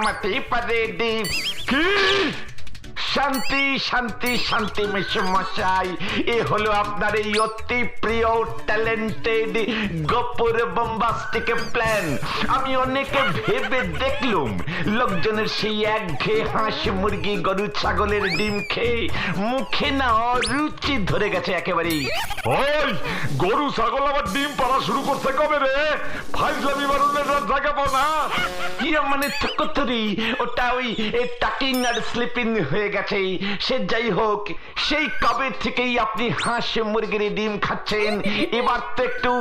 মাটি পারে ডিম কি শান্তি শান্তি শান্তি মেশমশাই, এ হলো আপনার এই অতি প্রিয় ট্যালেন্টেড গপুর বোম্বাস্টিক প্ল্যান। আমি অনেকে ভেবে দেখলুম লোকজনের সেই একঘেয়ে হাঁস মুরগি গরু ছাগলের ডিম খেয়ে মুখে না অরুচি ধরে গেছে একেবারেই। ওই গরু ছাগল আবার ডিম পাড়া শুরু করছে কবে রে? ফাইজলামি বারুদের জায়গা পাও না? ইয়ে মানে তকতরি ওটা ওই টাকিং আর স্লিপিং হয়ে গেছে। সে যাই হোক, সেই কবে থেকেই আপনি হাঁস মুরগির ডিম খাচ্ছেন, এবার তো একটু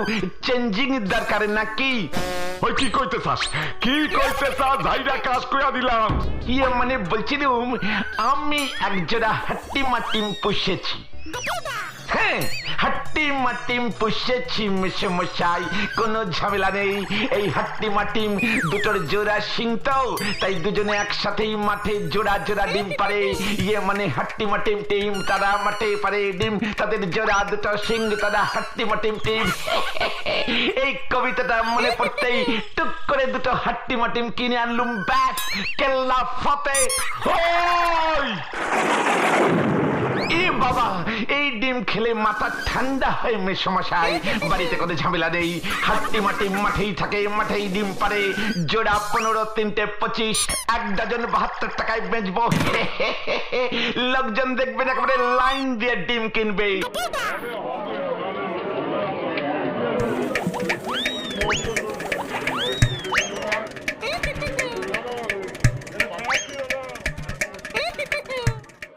চেঞ্জিং দরকার নাকি? ওই কি কইতে চাস? কি কইতে চাস? যাইরা কাজ কইয়া দিলাম। ইয়ে মানে বলছিলাম আমি একজোড়া হাট্টি মাটিম পুষেছি। হ্যাঁ, হাট্টি মাটিম পুষেছি মেশমশাই, কোনো ঝামেলা নেই। এই হাট্টি মাটিম দুটোর জোড়া সিং তো, তাই দুজনে একসাথেই মাঠে জোড়া জোড়া ডিম পারে। ইয়ে মানে হাট্টি মাটিম টিম, তারা মাঠে পারে ডিম, তাদের জোড়া দুটো সিং, তারা হাট্টি মাটিম টিম। এই কবিতাটা মনে পড়তেই টুক করে দুটো হাট্টি মাটিম কিনে আনলুম, ব্যাস কেল্লা ফতে। এ বাবা, এই ডিম খেলে মাথা ঠান্ডা হয় মেশমশাই। বাড়িতে কোনো ঝামেলা নেই, হাট্টি মাটি মাঠেই থাকে, মাঠেই ডিম পারে। জোড়া 15, 3টে 25, 1 ডজন 72 টাকায় বেচবো। লোকজন দেখবেন একেবারে লাইন দিয়ে ডিম কিনবে।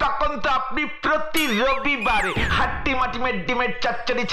তখন তো আপনি প্রতি রবিবারে হাট্টি মাটিমের ডিমের চচ্চড়ি